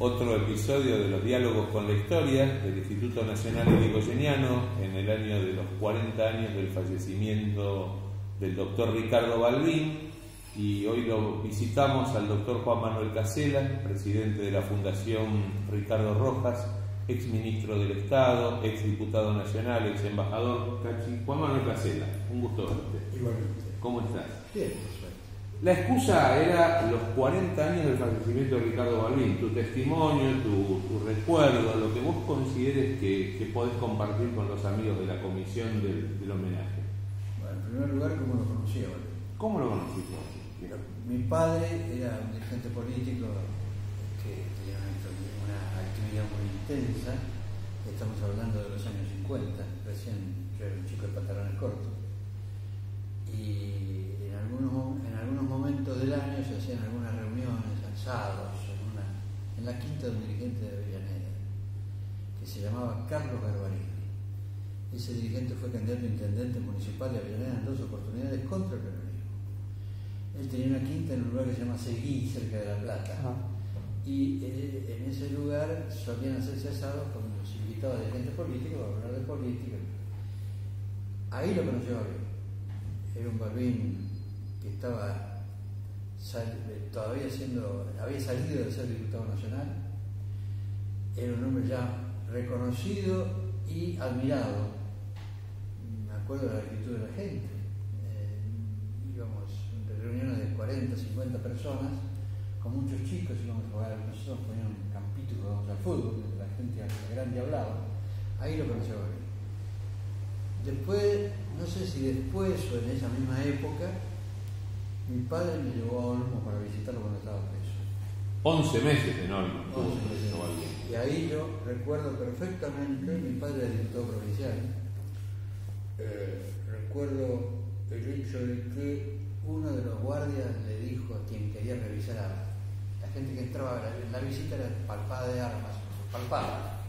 otro episodio de los diálogos con la historia del Instituto Nacional Irigoyeniano en el año de los 40 años del fallecimiento del doctor Ricardo Balbín, y hoy lo visitamos al doctor Juan Manuel Casela, presidente de la Fundación Ricardo Rojas, ex ministro del Estado, ex diputado nacional, ex embajador. Juan Manuel Casela, un gusto verte. Igualmente. ¿Cómo estás? Bien, perfecto. La excusa era los 40 años del fallecimiento de Ricardo Balbín, tu testimonio, tu recuerdo, lo que vos consideres que podés compartir con los amigos de la comisión del homenaje. Bueno, en primer lugar, ¿cómo lo conocía Balbín? ¿Cómo lo conociste? Mi padre era un dirigente político que tenía una actividad muy intensa. Estamos hablando de los años 50, recién yo era un chico de pantalones cortos. Y en algunos momentos del año se hacían algunas reuniones, asados, en la quinta de un dirigente de Avellaneda, que se llamaba Carlos Garbarini. Ese dirigente fue candidato a intendente municipal de Avellaneda en 2 oportunidades contra el peronismo. Él tenía una quinta en un lugar que se llama Seguí, cerca de La Plata. Y en ese lugar solían hacerse asados con los invitados de dirigentes políticos a hablar de política. Ahí lo conoció Balbín. Era un Balbín que estaba todavía había salido de ser diputado nacional. Era un hombre ya reconocido y admirado. Me acuerdo de la actitud de la gente. Íbamos entre reuniones de 40, 50 personas, con muchos chicos, íbamos a jugar. Nosotros poníamos un campito que íbamos al fútbol, la gente grande hablaba. Ahí lo conoció Balbín. Después, no sé si después o en esa misma época, mi padre me llevó a Olmo para visitarlo cuando estaba preso. 11 meses en Olmo. 11 meses. Y ahí yo recuerdo perfectamente, mi padre era diputado provincial, recuerdo el hecho de que uno de los guardias le dijo a quien quería revisar a la gente que entraba, la visita era palpada de armas, palpada,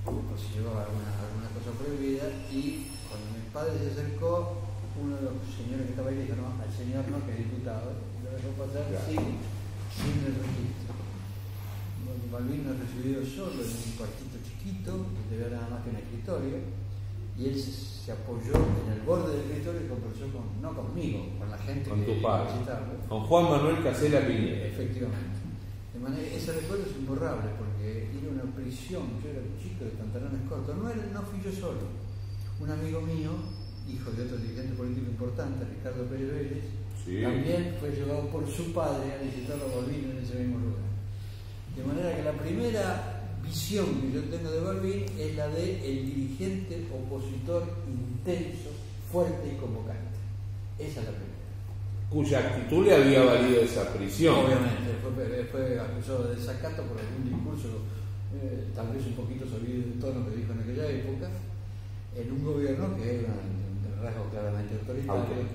por si llevaba alguna cosa prohibida, y cuando mi padre se acercó, uno de los señores que estaba ahí dijo: no, al señor no, que es diputado, lo dejó pasar sin el registro. Balbín nos recibió solo en un cuartito chiquito, que tenía nada más que un escritorio, y él se apoyó en el borde del escritorio y conversó no conmigo, con la gente con que tu padre, visitarlo. con Juan Manuel Casela Piñera. Efectivamente. De manera, ese recuerdo es imborrable, porque ir a una prisión, yo era un chico de pantalones cortos, no fui yo solo. Un amigo mío, hijo de otro dirigente político importante, Ricardo Pérez Vélez, también fue llevado por su padre a visitarlo a Balbín en ese mismo lugar. De manera que la primera visión que yo tengo de Balbín es la de el dirigente opositor intenso, fuerte y convocante. Esa es la primera. Cuya actitud le había valido esa prisión. Obviamente, fue acusado de desacato por algún discurso, tal vez un poquito subido de tono que dijo en aquella época, en un gobierno que era un rasgo claramente autoritario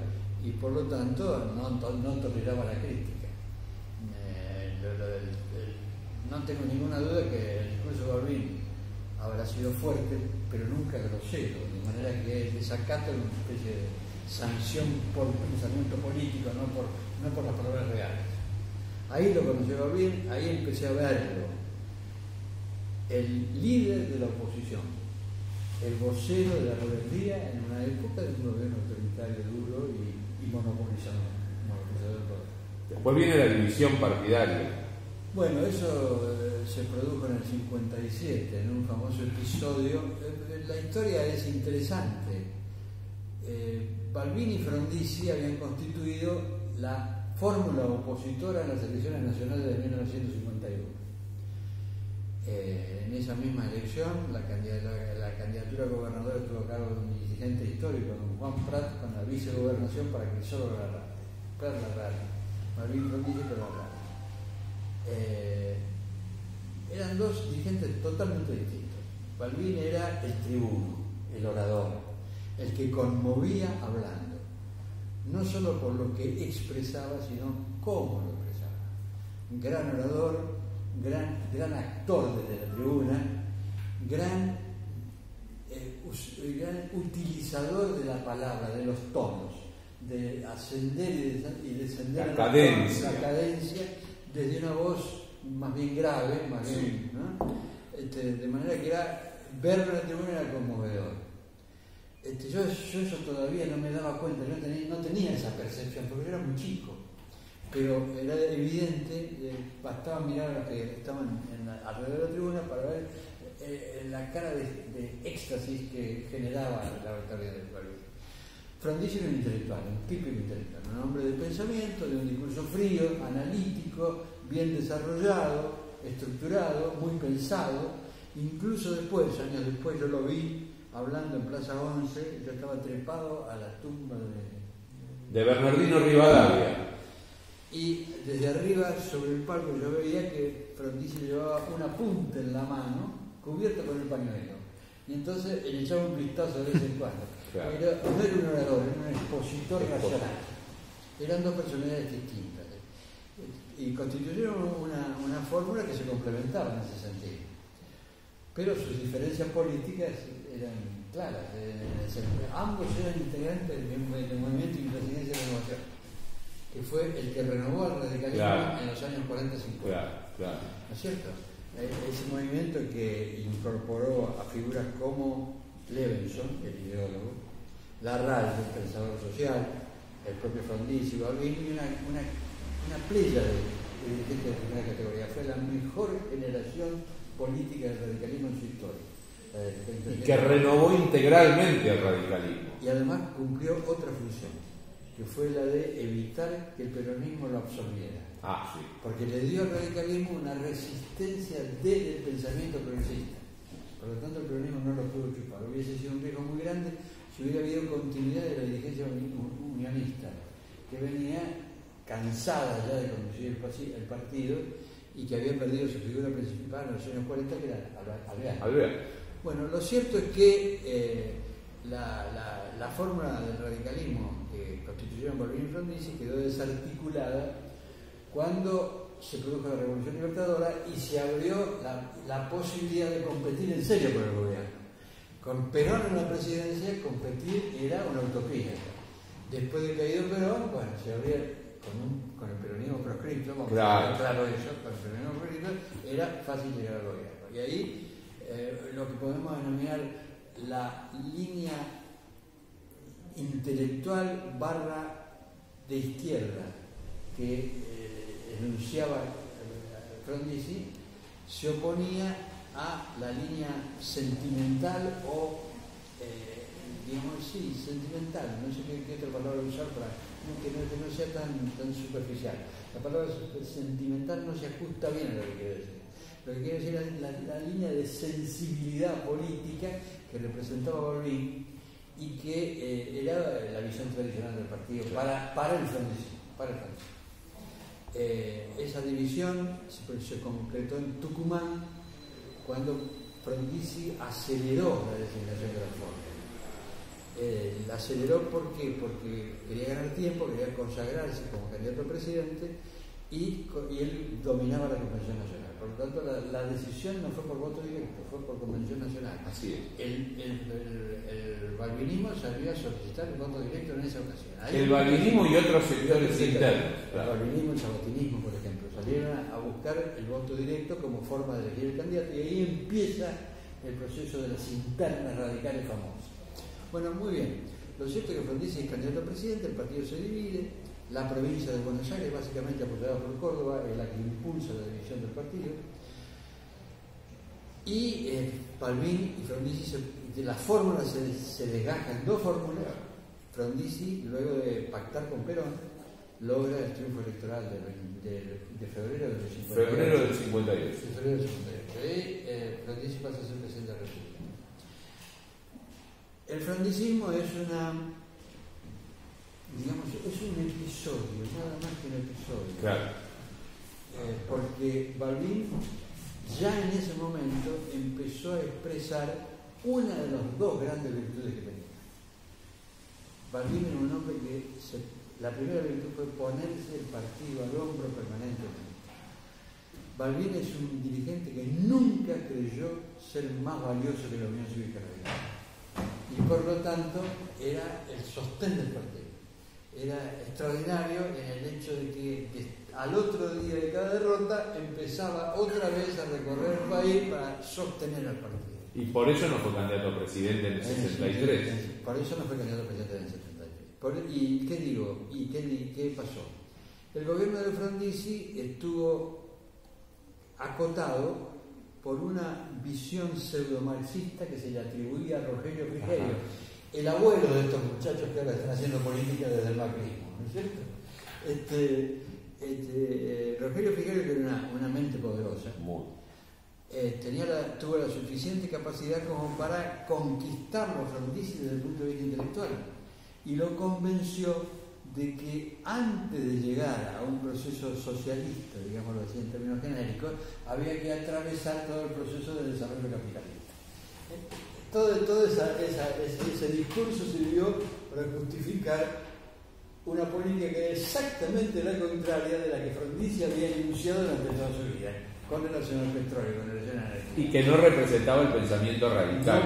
y por lo tanto no toleraba la crítica. No tengo ninguna duda que el discurso de Balbín habrá sido fuerte, pero nunca grosero, de manera que el desacato era una especie de sanción por pensamiento político, no por las palabras reales. Ahí lo conoció Balbín, ahí empecé a verlo. El líder de la oposición, el vocero de la rebeldía en una época de un gobierno autoritario duro y monopolizador del poder. Después viene la división partidaria. Bueno, eso se produjo en el 57, en un famoso episodio. La historia es interesante. Balbín y Frondizi habían constituido la fórmula opositora a las elecciones nacionales de 1951. En esa misma elección, la candidatura a gobernador estuvo a cargo de un dirigente histórico, don Juan Prat, con la vicegobernación para que solo Prat la rara. Balbín y Frondizi pero la rara. Eran dos dirigentes totalmente distintos. Balbín era el tribuno, el orador, el que conmovía hablando, no solo por lo que expresaba, sino cómo lo expresaba. Un gran orador, gran actor desde la tribuna, gran utilizador de la palabra, de los tonos, de ascender y descender la cadencia desde una voz más bien grave, más bien, ¿no? De manera que verlo en la tribuna era conmovedor. Yo eso todavía no me daba cuenta, no tenía esa percepción, porque yo era muy chico, pero era evidente, bastaba mirar a los que estaban alrededor de la tribuna para ver la cara de éxtasis que generaba la oratoria del Balbín. Frondizi era un intelectual, un típico intelectual, un hombre de pensamiento, de un discurso frío, analítico, bien desarrollado, estructurado, muy pensado. Incluso después, años después, yo lo vi hablando en Plaza 11, yo estaba trepado a la tumba de Bernardino Rivadavia. Y desde arriba, sobre el palco, yo veía que Frondizi llevaba una punta en la mano, cubierta con el pañuelo. Y entonces le echaba un vistazo de vez en cuando. Claro. No era un orador, era un expositor nacional. Eran dos personalidades distintas. Y constituyeron una fórmula que se complementaba en ese sentido. Pero sus diferencias políticas eran claras. Ambos eran integrantes del movimiento y presidencia de renovación, que fue el que renovó el radicalismo, claro, en los años 40-50. Claro. ¿No es cierto? Ese movimiento que incorporó a figuras como Levenson, el ideólogo, Larralde, el pensador social, el propio Frondizi, Balbín, y una playa de dirigentes de primera categoría. Fue la mejor generación política del radicalismo en su historia. Y que renovó integralmente el radicalismo. Y además cumplió otra función, que fue la de evitar que el peronismo lo absorbiera. Sí. Porque le dio al radicalismo una resistencia del pensamiento progresista. Por lo tanto, el peronismo no lo pudo chupar. Hubiese sido un riesgo muy grande si hubiera habido continuidad de la dirigencia unionista, que venía cansada ya de conducir el partido y que había perdido su figura principal en los años 40, que era Alvear. Bueno, lo cierto es que la fórmula del radicalismo que constituyeron Balbín y Frondizi quedó desarticulada cuando se produjo la Revolución Libertadora y se abrió la posibilidad de competir en serio por el gobierno. Con Perón en la presidencia, competir era una utopía. Después de caído Perón, bueno, se abría con el peronismo proscripto, vamos a dejar claro eso, con el peronismo proscripto era fácil llegar al gobierno. Y ahí lo que podemos denominar la línea intelectual / de izquierda que enunciaba Frondizi se oponía a la línea sentimental o digamos sentimental, no sé qué otra palabra usar para que no sea tan superficial. La palabra sentimental no se ajusta bien a lo que quiere decir. Lo que quiere decir es la línea de sensibilidad política que representaba Balbín y que era la visión tradicional del partido para el Frondizi. Esa división se concretó en Tucumán cuando Frondizi aceleró la designación de la fórmula. La aceleró ¿por qué? Porque quería ganar tiempo, quería consagrarse como candidato a presidente y él dominaba la Convención Nacional. Por lo tanto, la decisión no fue por voto directo, fue por Convención Nacional. Así es. El balbinismo salió a solicitar el voto directo en esa ocasión. El balbinismo y otros sectores internos. El balbinismo y el sabotinismo, por ejemplo, salieron a buscar el voto directo como forma de elegir el candidato y ahí empieza el proceso de las internas radicales famosas. Bueno, muy bien. Lo cierto es que Frondizi es candidato a presidente, el partido se divide, la provincia de Buenos Aires, básicamente apoyada por Córdoba, es la que impulsa la división del partido. Y Balbín y Frondizi, la fórmula se desgaja en dos fórmulas. Frondizi, luego de pactar con Perón, logra el triunfo electoral de febrero del 58. Febrero del 58. Febrero del 58. Y Frondizi pasa a ser presidente de la República. El frondicismo es un episodio, nada más que un episodio. Claro. Porque Balbín ya en ese momento empezó a expresar una de las dos grandes virtudes que tenía. Balbín era un hombre que la primera virtud fue ponerse el partido al hombro permanentemente. Balbín es un dirigente que nunca creyó ser más valioso que la Unión Cívica Radical. Y por lo tanto era el sostén del partido. era extraordinario en el hecho de que al otro día de cada derrota empezaba otra vez a recorrer el país para sostener al partido. Y por eso no fue candidato a presidente en el 63. Por eso no fue candidato a presidente en el 73. ¿Y qué digo? ¿Y qué pasó? El gobierno de Frondizi estuvo acotado por una visión pseudo-marxista que se le atribuía a Rogelio Frigerio, el abuelo de estos muchachos que ahora están haciendo política desde el macrismo, ¿no es cierto? Rogelio Frigerio, que era una mente poderosa, tuvo la suficiente capacidad como para conquistarlo a Frondizi desde el punto de vista intelectual, y lo convenció de que antes de llegar a un proceso socialista, digámoslo así en términos genéricos, había que atravesar todo el proceso de desarrollo capitalista. Todo ese discurso sirvió para justificar una política que era exactamente la contraria de la que Frondizi había enunciado durante toda su vida, con relación al petróleo, con relación a la energía. Y que no representaba el pensamiento radical.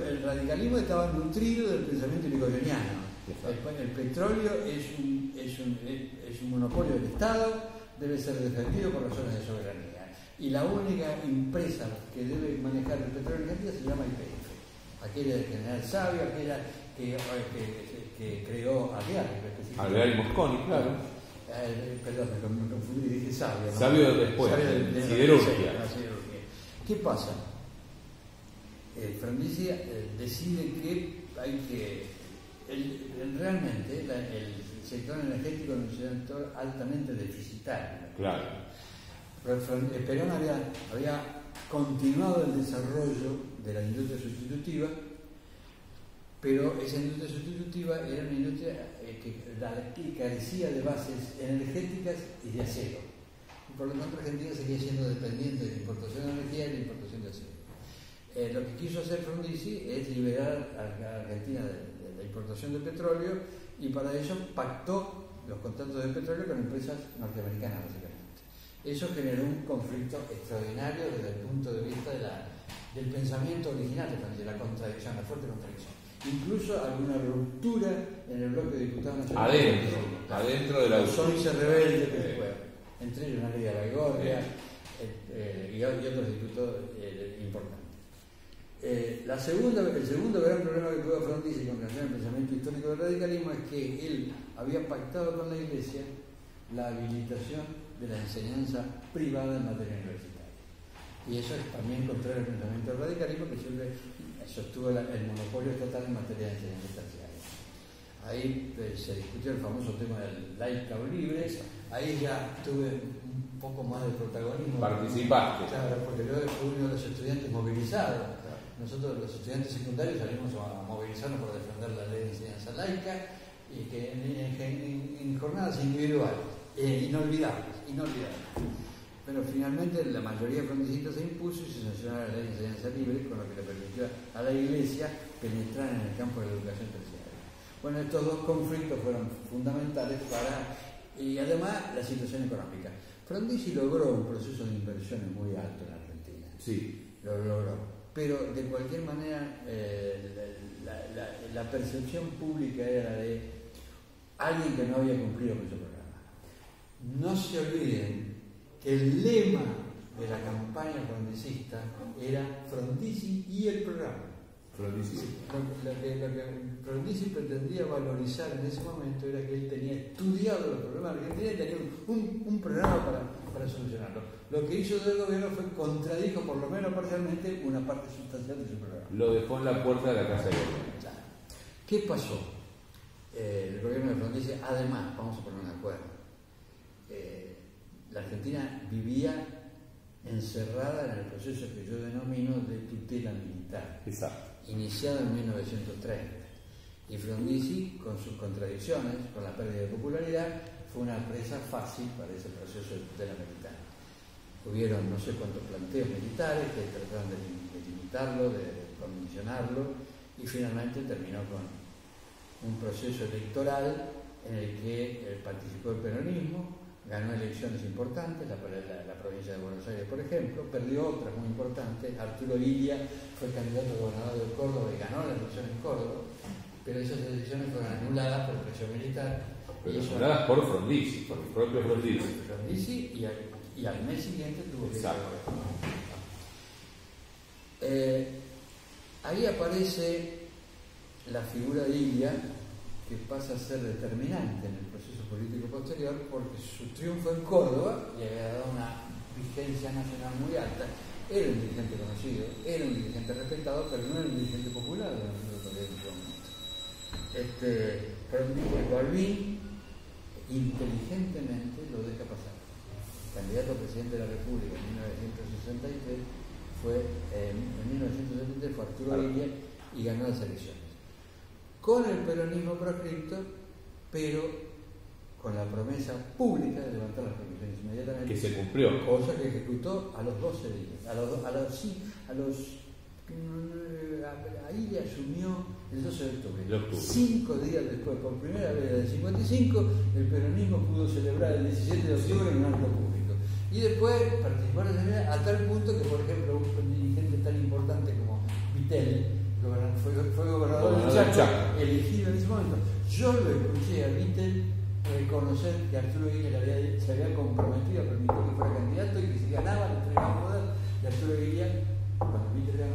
El radicalismo estaba nutrido del pensamiento irigoyeniano. El petróleo es un monopolio del Estado, debe ser defendido por razones de soberanía. Y la única empresa que debe manejar el petróleo en Argentina se llama YPF. Aquella del general Sabio, aquella que creó Alvear y Mosconi, claro. Perdón, me confundí, dije Sabio. ¿no? Sabio después, siderurgia. ¿Qué pasa? Frondizi decide que hay que... realmente el sector energético es un sector altamente deficitario. Claro. Perón había continuado el desarrollo de la industria sustitutiva, pero esa industria sustitutiva era una industria que carecía de bases energéticas y de acero. Y por lo tanto Argentina seguía siendo dependiente de la importación de energía y de la importación de acero. Lo que quiso hacer Frondizi es liberar a Argentina de la importación de petróleo, y para ello pactó los contratos de petróleo con empresas norteamericanas, básicamente. Eso generó un conflicto extraordinario desde el punto de vista del pensamiento original de Frondizi, la contradicción, la fuerte contradicción. Incluso alguna ruptura en el bloque de diputados nacionales. Adentro de la los 11 rebeldes que se fueron, entre ellos María Baigorria y otros diputados importantes. El segundo gran problema que tuvo Frondizi con relación al pensamiento histórico del radicalismo es que él había pactado con la Iglesia la habilitación de la enseñanza privada en materia universitaria. Y eso es también contrario al pensamiento del radicalismo, que siempre sostuvo el monopolio estatal en materia de enseñanza terciaria. Ahí se discutió el famoso tema del laica o libre. Ahí ya tuve un poco más de protagonismo. Participaste. Claro, porque yo fui uno de los estudiantes movilizados. Nosotros los estudiantes secundarios salimos a movilizarnos por defender la ley de enseñanza laica, y que en jornadas individuales, inolvidables. Pero finalmente la mayoría de frondicistas se impuso y se sancionó la ley de enseñanza libre, con lo que le permitió a la Iglesia penetrar en el campo de la educación terciaria. Bueno, estos dos conflictos fueron fundamentales y además la situación económica. Frondizi logró un proceso de inversiones muy alto en Argentina. Sí. Lo logró. Pero de cualquier manera la percepción pública era la de alguien que no había cumplido con su programa. No se olviden que el lema de la campaña frondicista era Frondizi y el programa. Frondizi. Lo que Frondizi pretendía valorizar en ese momento era que él tenía estudiado los problemas de Argentina y tenía un programa para solucionarlo. Lo que hizo del gobierno fue contradijo, por lo menos parcialmente, una parte sustancial de su programa. Lo dejó en la puerta de la Casa de Gobierno. Claro. ¿Qué pasó? El gobierno de Frondizi, además, vamos a poner un acuerdo, la Argentina vivía encerrada en el proceso que yo denomino de tutela militar. Exacto. Iniciado en 1930. Y Frondizi, con sus contradicciones, con la pérdida de popularidad, fue una presa fácil para ese proceso de tutela militar. Hubieron no sé cuántos planteos militares que trataron de limitarlo, de condicionarlo, y finalmente terminó con un proceso electoral en el que participó el peronismo, ganó elecciones importantes, la provincia de Buenos Aires, por ejemplo, perdió otras muy importantes. Arturo Illia fue candidato a gobernador de Córdoba y ganó la elección en Córdoba, pero esas elecciones fueron anuladas por presión militar, pero fundadas por Frondizi, por el propio Frondizi. Y al mes siguiente tuvo que ir. Ahí aparece la figura de Ilia, que pasa a ser determinante en el proceso político posterior, porque su triunfo en Córdoba le había dado una vigencia nacional muy alta. Era un dirigente conocido, era un dirigente respetado, pero no era un dirigente popular de la en ese momento. Balbín inteligentemente lo deja pasar. Candidato a presidente de la República en 1963 fue Arturo Ilia y ganó las elecciones. Con el peronismo proscripto, pero con la promesa pública de levantar las prohibiciones inmediatamente. Que se cumplió. Cosa que ejecutó a los 12 días. Ahí le asumió el 12 de octubre. 5 días después, por primera vez desde el 55, el peronismo pudo celebrar el 17 de octubre en un acto público. Y después participar a tal punto que, por ejemplo, un dirigente tan importante como Vittel fue gobernador de Chaco, elegido en ese momento. Yo lo escuché a Vittel reconocer que Arturo Ilia se había comprometido a permitir que fuera candidato y que si ganaba le entregaba poder, y Arturo Ilia, cuando Vittel ganó,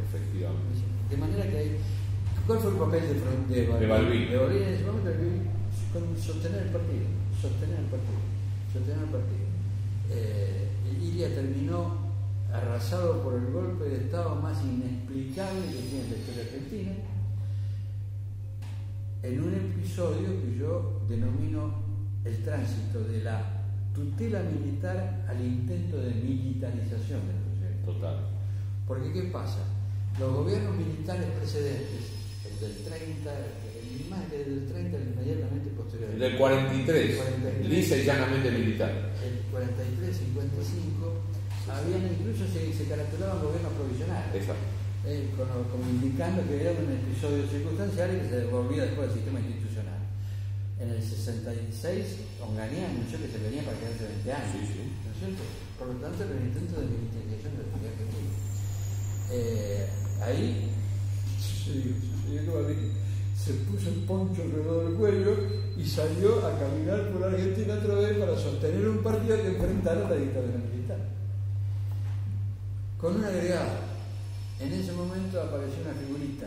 efectivamente. De manera que hay. ¿Cuál fue el papel de Balbín? De Balbín en ese momento, sostener el partido. Ilia terminó arrasado por el golpe de Estado más inexplicable que tiene la historia argentina, en un episodio que yo denomino el tránsito de la tutela militar al intento de militarización del proyecto. Total. Porque ¿qué pasa? Los gobiernos militares precedentes, el del 30, más que el del 30, el inmediatamente posterior. El del 43, lisa y llanamente militar. El 43, 55, habían incluso se caracterizaban gobiernos provisionales. Exacto. Como indicando que era un episodio circunstancial y que se devolvía después al sistema institucional. En el 66, Onganía anunció que se venía para quedarse 20 años. Sí. ¿No es cierto? Por lo tanto, era un intento de militarización de la sociedad argentina. Ahí sucedió que Balbín se puso el poncho alrededor del cuello y salió a caminar por Argentina otra vez para sostener un partido que enfrentara la dictadura militar. Con un agregado. En ese momento apareció una figurita,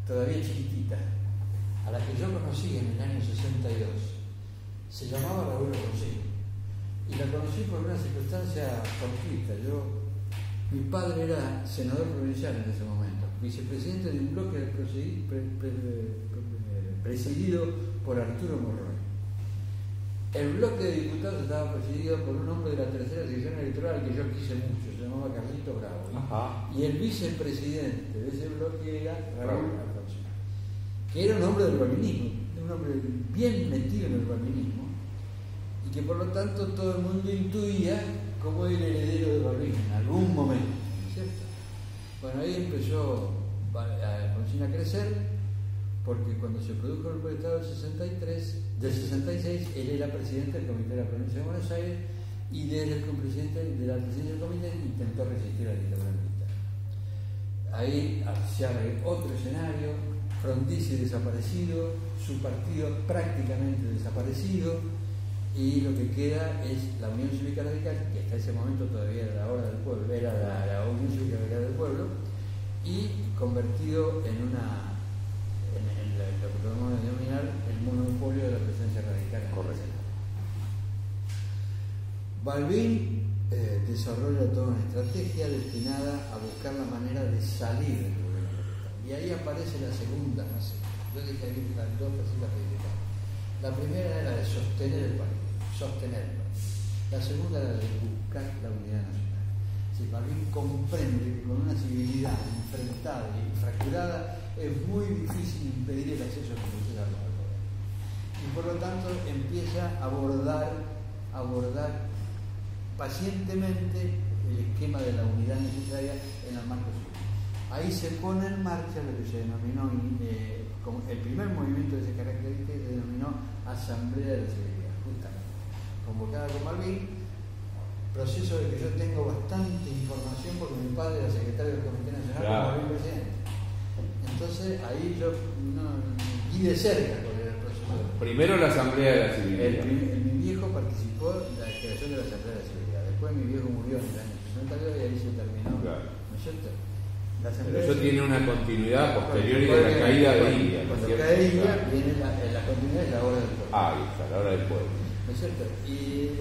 todavía chiquitita, a la que yo conocí en el año 62. Se llamaba Raúl Alfonsín. Y la conocí por una circunstancia fortuita. Mi padre era senador provincial en ese momento, vicepresidente de un bloque presidido por Arturo Morroy. El bloque de diputados estaba presidido por un hombre de la tercera sección electoral que yo quise mucho, se llamaba Carlito Bravo. Ajá. Y el vicepresidente de ese bloque era Raúl Alfonsín, que era un hombre del balbinismo, un hombre bien metido en el balbinismo, y que por lo tanto todo el mundo intuía cómo era el heredero de Balbín en algún momento, ¿no es cierto? Bueno, ahí empezó Alfonsín a crecer, porque cuando se produjo el golpe de Estado del 66, él era presidente del Comité de la Provincia de Buenos Aires y desde el presidente de la presidencia del comité intentó resistir a la dictadura militar. Ahí se abre otro escenario, Frondizi desaparecido, su partido prácticamente desaparecido, y lo que queda es la Unión Cívica Radical, que hasta ese momento todavía era la hora del pueblo, era la Unión Cívica Radical del pueblo, y convertido en lo que podemos denominar el monopolio de la presencia radical. Correcto. Balbín desarrolla toda una estrategia destinada a buscar la manera de salir del gobierno del Estado. Y ahí aparece la segunda fase. Yo dije ahí las dos facetas principales. La primera era la de sostener el país, sostenerlo. La segunda era la de buscar la unidad nacional. Si Balbín comprende que con una civilidad enfrentada y fracturada es muy difícil impedir el acceso a la poder. Y por lo tanto empieza a abordar pacientemente el esquema de la unidad necesaria en el marco civil. Ahí se pone en marcha lo que se denominó, como el primer movimiento de ese carácter, que se denominó Asamblea de la Civilidad, justamente, convocada con Balbín, proceso de que yo tengo bastante información porque mi padre era secretario del Comité Nacional, claro, como presidente. Entonces ahí yo vi de cerca cuál era el proceso de Primero la Asamblea de la Civilidad. Mi viejo participó en la creación de la Asamblea de la Civilidad. Después mi viejo murió en el año 62 y ahí se terminó. Claro. ¿No es cierto? Pero eso tiene una continuidad posterior y de la caída de India. Cuando cae India, viene la continuidad de la hora del pueblo. Ahí está, la hora del pueblo. ¿No es cierto? Y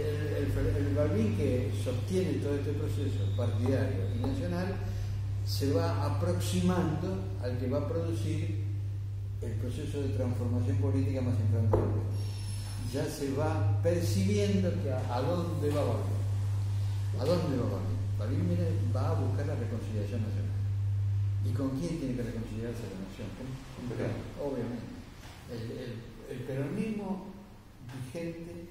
el Balbín que sostiene todo este proceso partidario y nacional se va aproximando al que va a producir el proceso de transformación política más inflamable. Ya se va percibiendo que a dónde va Balbín. ¿A dónde va Balbín? Balbín va a buscar la reconciliación nacional. ¿Y con quién tiene que reconciliarse la nación? Con Perón, obviamente. El peronismo vigente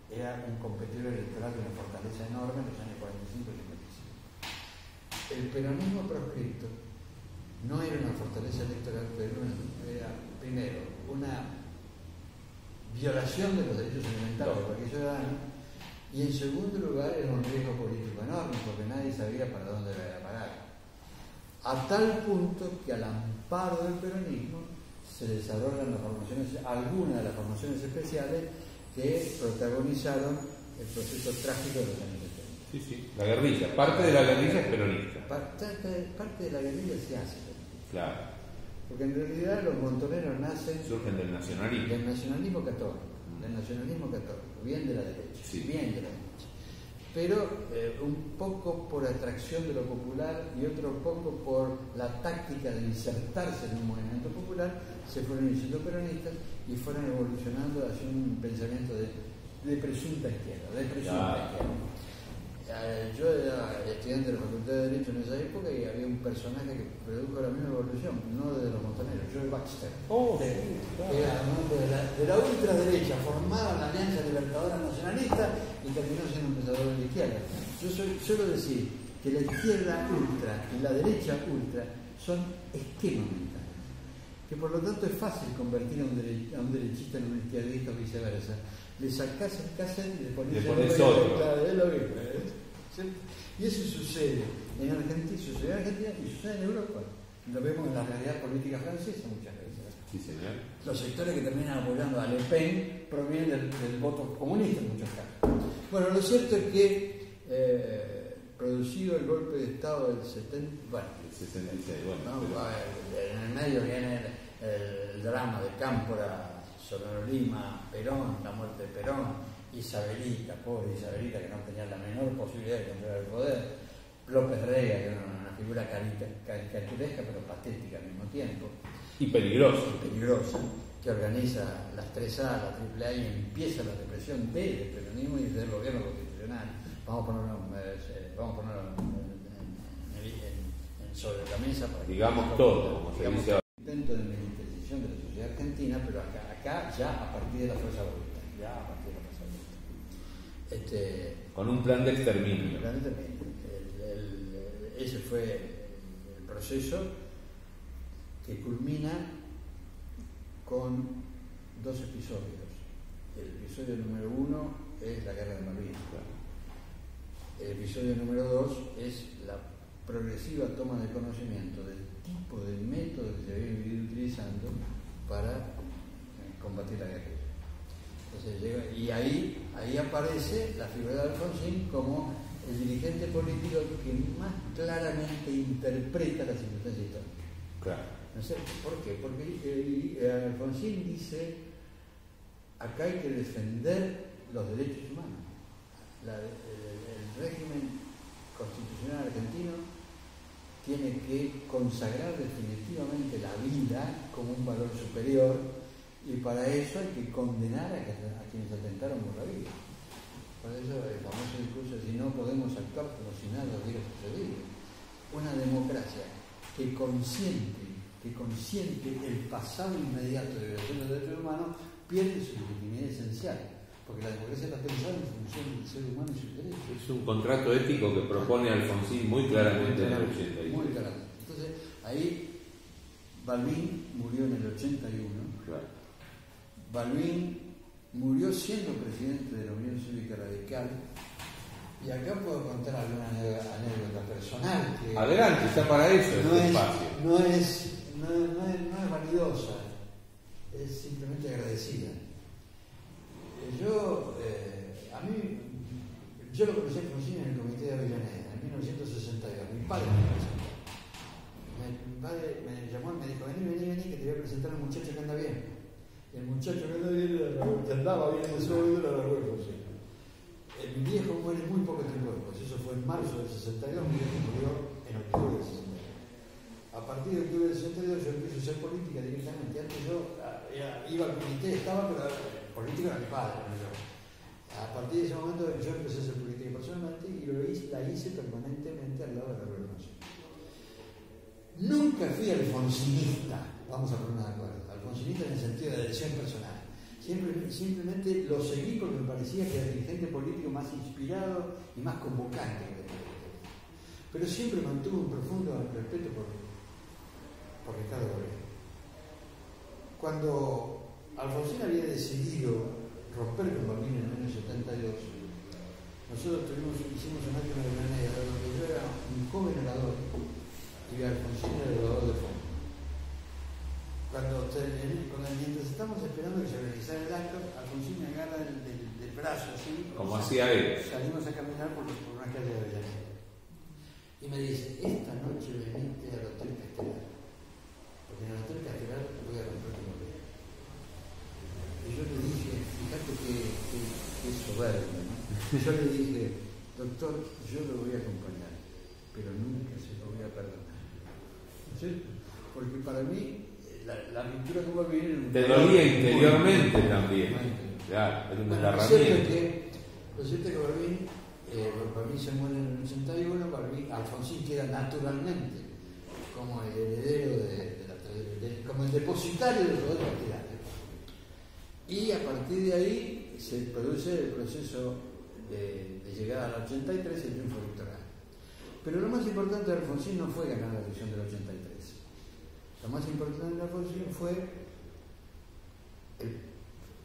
era un competidor electoral de una fortaleza enorme en los años 45 y 55. El peronismo proscripto no era una fortaleza electoral, pero era primero una violación de los derechos elementales de cualquier ciudadano, y en segundo lugar era un riesgo político enorme porque nadie sabía para dónde iba a parar. A tal punto que al amparo del peronismo se desarrollan algunas de las formaciones especiales que protagonizaron el proceso trágico de los años 70. Sí, sí, la guerrilla, parte de la guerrilla es peronista. Parte de la guerrilla se hace. Claro. Porque en realidad los montoneros surgen del nacionalismo. Del nacionalismo católico, bien de la derecha, sí. Bien de la derecha. Pero un poco por atracción de lo popular y otro poco por la táctica de insertarse en un movimiento popular, se fueron iniciando peronistas y fueron evolucionando hacia un pensamiento de presunta izquierda. Yo era estudiante de la Facultad de Derecho en esa época y había un personaje que produjo la misma evolución, no de los montoneros, Joel Baxter, que era un hombre de la ultraderecha, formaba la Alianza Libertadora Nacionalista y terminó siendo un pensador de la izquierda. Yo suelo decir que la izquierda ultra y la derecha ultra son esquemas mentales, que por lo tanto es fácil convertir a un derechista en un izquierdista o viceversa. Le sacás el cassette y le pones otro. Claro, es lo mismo. Y eso sucede en Argentina, y sucede en Europa. Lo vemos en la realidad política francesa muchas veces. Sí, señor. Los sectores que terminan apoyando a Le Pen provienen del voto comunista en muchos casos. Bueno, lo cierto es que producido el golpe de Estado del 70, el 66, en el medio viene el drama de Cámpora, Solano Lima, Perón, la muerte de Perón, Isabelita, pobre Isabelita, que no tenía la menor posibilidad de controlar el poder, López Rega, que era una figura caricaturesca pero patética al mismo tiempo. Y peligrosa, que organiza las 3A, la AAA, y empieza la represión del peronismo y del gobierno constitucional. Vamos a ponerlo sobre la mesa para que digamos todo, como se dice ahora. Intento de militarización de la sociedad argentina, pero acá ya a partir de la fuerza bruta. Con un plan de exterminio. Ese fue el proceso que culmina con dos episodios. El episodio número 1 es la guerra de Malvinas. El episodio número 2 es la progresiva toma de conocimiento del tipo de método que se había venido utilizando para combatir la guerra. Entonces, y ahí aparece la figura de Alfonsín como el dirigente político que más claramente interpreta la circunstancia histórica. Claro. No sé por qué, porque Alfonsín dice: acá hay que defender los derechos humanos. El régimen constitucional argentino tiene que consagrar definitivamente la vida como un valor superior, y para eso hay que condenar a quienes atentaron por la vida. Por eso el famoso discurso: si no podemos actuar como si nada hubiera sucedido. Una democracia que consiente el pasado inmediato de violación de los derechos humanos pierde su legitimidad esencial, porque la democracia está pensada en función del ser humano y sus derechos. Es un contrato ético que propone Alfonsín muy claramente en el 81. Muy claramente. Entonces, ahí Balbín murió en el 81. Claro. Balbín murió siendo presidente de la Unión Cívica Radical, y acá puedo contar alguna anécdota personal que adelante, está para eso no este espacio. No es vanidosa, es simplemente agradecida. Yo lo conocí a Alfonsín en el Comité de Avellaneda, en 1962. Mi padre me presentó. Mi padre me llamó y me dijo, vení, que te voy a presentar a un muchacho que anda bien. Y el muchacho que anda bien que andaba bien de su oído era Raúl Alfonsín. Mi viejo muere muy poco tiempo después, eso fue en marzo del 62, mi viejo murió en octubre del 62. A partir de octubre del 62 yo empiezo a hacer política directamente. Antes yo iba al comité, estaba, pero político era mi padre, no yo. A partir de ese momento yo empecé a hacer política personalmente y la hice permanentemente al lado de Raúl Alfonsín. Nunca fui alfonsinista, vamos a ponernos de acuerdo, alfonsinista en el sentido de elección personal. Simplemente lo seguí porque me parecía que era el dirigente político más inspirado y más convocante. Pero siempre mantuve un profundo respeto por Ricardo Balbín. Cuando Alfonsín había decidido romper con Balbín en el año 72, nosotros hicimos un acto en Avellaneda donde yo era un joven orador y Alfonsín era el orador de fondo. Mientras estamos esperando que se realizara el acto, Alfonsín me agarra del brazo así. Como hacía él. Salimos a caminar por una calle de Avellaneda. Y me dice, esta noche veniste al Hotel Castelar. Porque en el Hotel Castelar voy a romper con Balbín. Y yo le dije, fíjate que soberbio, ¿no? Yo le dije, doctor, yo lo voy a acompañar, pero nunca se lo voy a perdonar. ¿Sí? Porque para mí la pintura como Balbín te dolía interiormente también. Claro, era una herramienta. Lo cierto es que Balbín se muere en el 81, Alfonsín queda naturalmente como el heredero como el depositario de los otros partidarios. Y a partir de ahí se produce el proceso de llegada al 83 y el triunfo electoral. Pero lo más importante de Alfonsín no fue ganar la elección del 83. Lo más importante de Alfonsín fue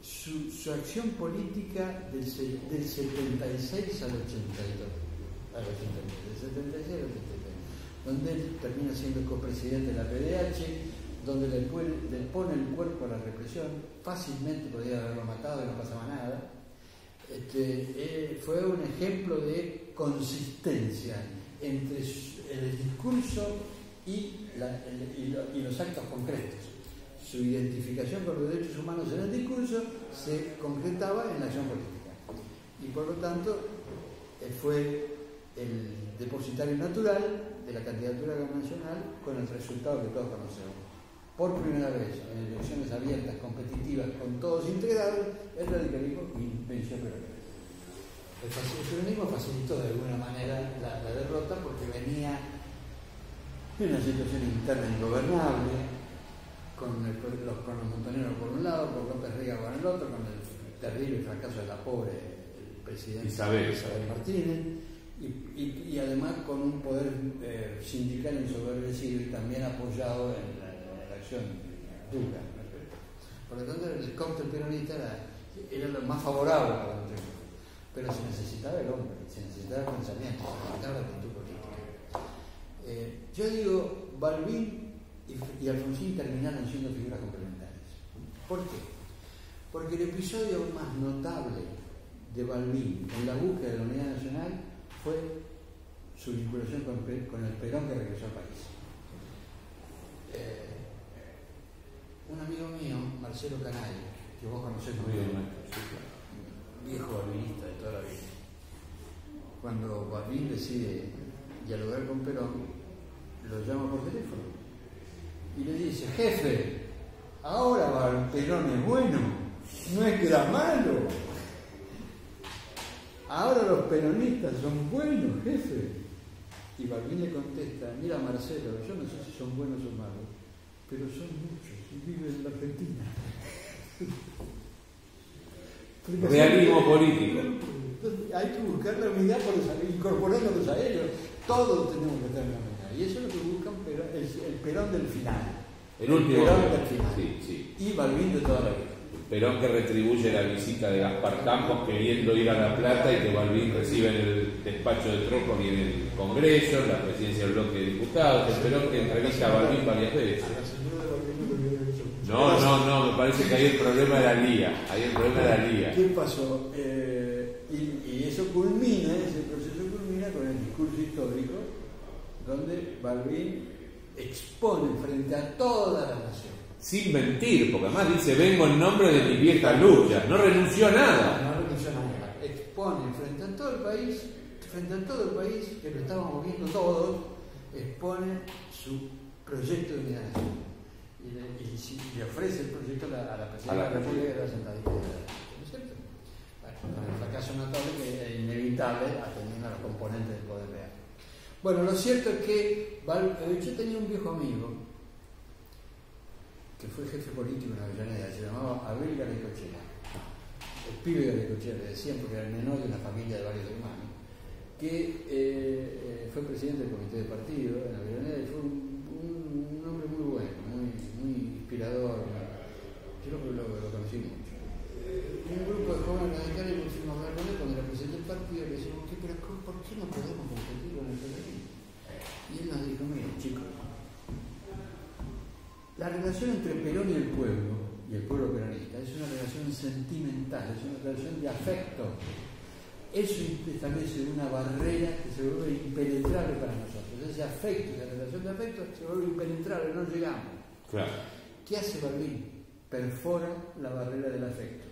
su acción política del 76 al 82. Del 76 al 82. Donde él termina siendo copresidente de la PDH, donde le pone el cuerpo a la represión, fácilmente podía haberlo matado y no pasaba nada. Fue un ejemplo de consistencia entre el discurso y los actos concretos. Su identificación con los derechos humanos en el discurso se concretaba en la acción política. Y por lo tanto, fue el depositario natural de la candidatura nacional con el resultado que todos conocemos. Por primera vez, en elecciones abiertas, competitivas, con todos integrados, el radicalismo venció a Perón. El peronismo facilitó de alguna manera la derrota porque venía de una situación interna ingobernable, con los montoneros por un lado, con López Rega por el otro, con el terrible fracaso de la pobre presidenta Isabel Martínez, y además con un poder sindical ensoberbecido y también apoyado en la acción dura. Por lo tanto, el cóctel peronista era lo más favorable para el triunfo. Pero se necesitaba el hombre, se necesitaba el pensamiento, se necesitaba la actitud política. Yo digo, Balbín y Alfonsín terminaron siendo figuras complementarias. ¿Por qué? Porque el episodio más notable de Balbín en la búsqueda de la unidad nacional fue su vinculación con el Perón que regresó al país. Un amigo mío, Marcelo Canay, que vos conocés muy bien, viejo balbinista de toda la vida, cuando Balbín decide dialogar con Perón, lo llama por teléfono y le dice: jefe, ahora Perón es bueno, no es que era malo, ahora los peronistas son buenos, jefe. Y Balbín le contesta: mira, Marcelo, yo no sé si son buenos o malos, pero son muchos y viven en la Argentina. Realismo político. Hay que buscar la unidad incorporándolos a ellos. Todos tenemos que estar en la unidad. Y eso es lo que buscan el Perón del final. El último Perón del final. Sí. Y Balbín de toda la vida. Perón que retribuye la visita de Gaspar Campos queriendo ir a La Plata y que Balbín recibe en el despacho de Trócoli en el Congreso, en la presidencia del bloque de diputados. El Perón que entrevista a Balbín varias veces. No, me parece que ahí el problema era Lía. ¿Qué pasó? Y ese proceso culmina con el discurso histórico, donde Balbín expone frente a toda la nación. Sin mentir, porque además dice, vengo en nombre de mi vieja lucha, no renunció a nada. No renunció a nada. Expone frente a todo el país, que lo estábamos viendo todos, expone su proyecto de unidad nacional. Y le ofrece el proyecto a la Presidencia de la República de la sentadilla. ¿No es cierto? Bueno, con el fracaso notable que es inevitable atendiendo a los componentes del poder real. Bueno, lo cierto es que yo tenía un viejo amigo que fue jefe político en Avellaneda, se llamaba Abel Garacochea. El pibe Garacochea le decían, porque era el menor de una familia de varios hermanos, que fue presidente del comité de partido en Avellaneda y fue un hombre muy bueno, muy inspirador. Yo lo conocí mucho. Un grupo de jóvenes radicales nos fuimos a hablar con él cuando era presidente del partido y le decimos, pero ¿por qué no podemos competir con el peronismo? Y él nos dijo, miren chicos, la relación entre Perón y el pueblo peronista, es una relación sentimental, es una relación de afecto. Eso establece una barrera que se vuelve impenetrable para nosotros. Ese afecto, esa relación de afecto se vuelve impenetrable, no llegamos. Claro. ¿Qué hace Balbín? Perfora la barrera del afecto.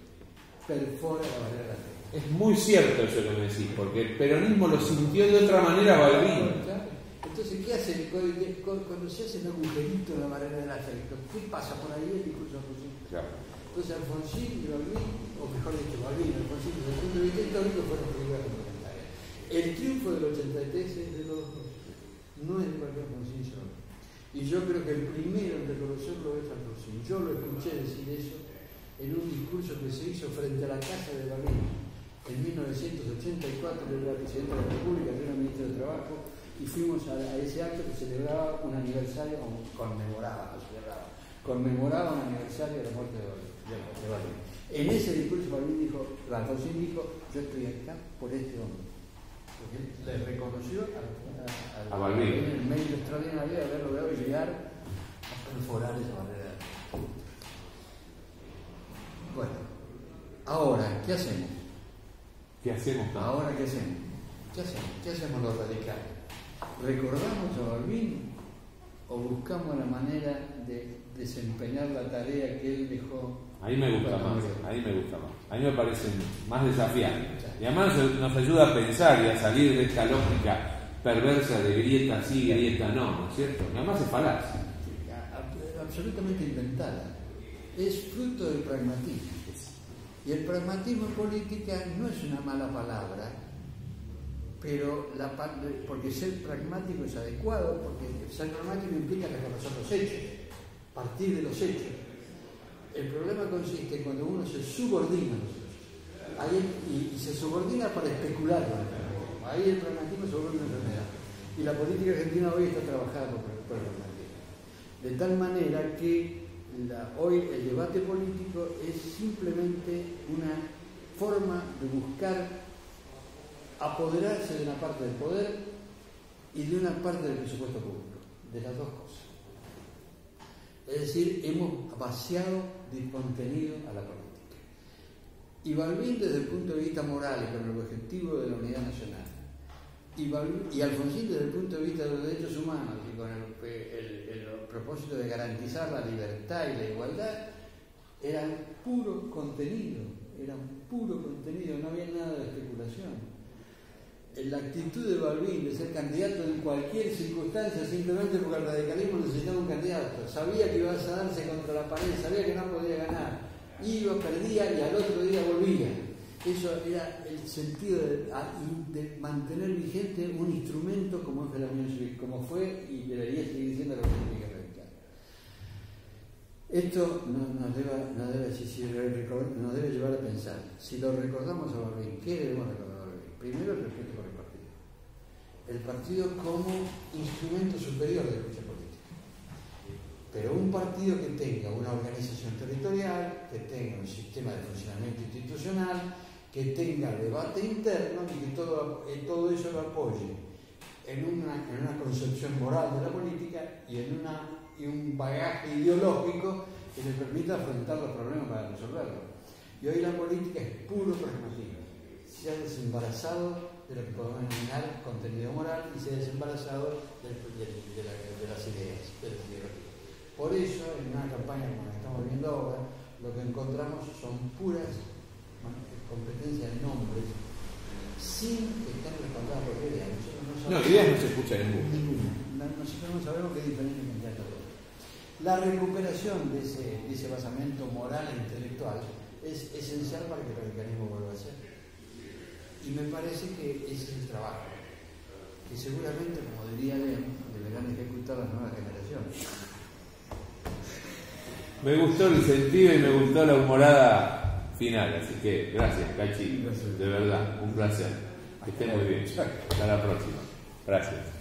Es muy cierto eso que me decís, porque el peronismo lo sintió de otra manera Balbín. Claro. Entonces, ¿qué hace cuando se hace un agujerito en la barrera del afecto? ¿Qué pasa por ahí el discurso Alfonsín? Claro. Entonces Alfonsín y Balbín, o mejor dicho, Balbín y Alfonsín, desde el punto de vista histórico, fueron figuras complementarias. El triunfo del 83 es de los dos, no es de cualquier Alfonsín solo. Y yo creo que el primero en reconocerlo es Alfonsín. Yo lo escuché decir eso en un discurso que se hizo frente a la casa de Balbín en 1984, él era presidente de la República, yo era ministro de Trabajo, y fuimos a ese acto que celebraba un aniversario, conmemoraba un aniversario de la muerte de Balbín. En ese discurso Alfonsín dijo, yo estoy acá por este hombre. Porque él le reconoció a Balbín el mérito extraordinario de haber logrado llegar a perforar esa barrera. Bueno, ahora, ¿qué hacemos? ¿Qué hacemos? Ahora, ¿qué hacemos? ¿Qué hacemos los radicales? ¿Recordamos a Balbín o buscamos la manera de desempeñar la tarea que él dejó? Ahí me gusta más. A mí me parecen más desafiantes. Y además nos ayuda a pensar y a salir de esta lógica perversa de grieta sí, grieta no es cierto? Y además es falaz. Absolutamente inventada. Es fruto del pragmatismo. Y el pragmatismo en política no es una mala palabra, pero porque ser pragmático es adecuado, porque ser pragmático implica reconocer los hechos, partir de los hechos. El problema consiste en cuando uno se subordina a los hechos y se subordina para especular con el pragmatismo. Ahí el pragmatismo se vuelve una enfermedad. Y la política argentina hoy está trabajada por el pragmatismo. De tal manera que hoy el debate político es simplemente una forma de buscar apoderarse de una parte del poder y de una parte del presupuesto público, de las dos cosas. Es decir, hemos vaciado de contenido a la política. Y Balbín desde el punto de vista moral y con el objetivo de la unidad nacional, y Alfonsín desde el punto de vista de los derechos humanos y con el propósito de garantizar la libertad y la igualdad, eran puro contenido, no había nada de especulación. La actitud de Balbín de ser candidato en cualquier circunstancia simplemente porque el radicalismo necesitaba un candidato, sabía que iba a darse contra la pared, sabía que no podía ganar, perdía y al otro día volvía. Eso era el sentido de mantener vigente un instrumento como es la Unión Cívica, como fue y debería seguir siendo la política radical. Esto nos debe llevar a pensar, si lo recordamos a Balbín, ¿qué debemos recordar a Balbín? Primero, el respeto por el partido como instrumento superior de lucha política. Pero un partido que tenga una organización territorial, que tenga un sistema de funcionamiento institucional, que tenga debate interno y que todo eso lo apoye en una concepción moral de la política y en un bagaje ideológico que le permita afrontar los problemas para resolverlos. Y hoy la política es puro pragmatismo. Se ha desembarazado de lo que podemos denominar contenido moral y se ha desembarazado de las ideas, de la ideología. Por eso, en una campaña como la que estamos viendo ahora, lo que encontramos son puras competencias de nombres sin que estén respaldadas por ideas. No, ideas no se escuchan ninguna. Nosotros no sabemos qué diferencia entre todo. La recuperación de ese basamento moral e intelectual es esencial para que el radicalismo vuelva a ser. Y me parece que ese es el trabajo, que seguramente, como diría León, deberán ejecutar las nuevas generaciones. Me gustó el sentido y me gustó la humorada final, así que gracias, Cachi, de verdad, un placer. Que esté muy bien. Hasta la próxima. Gracias.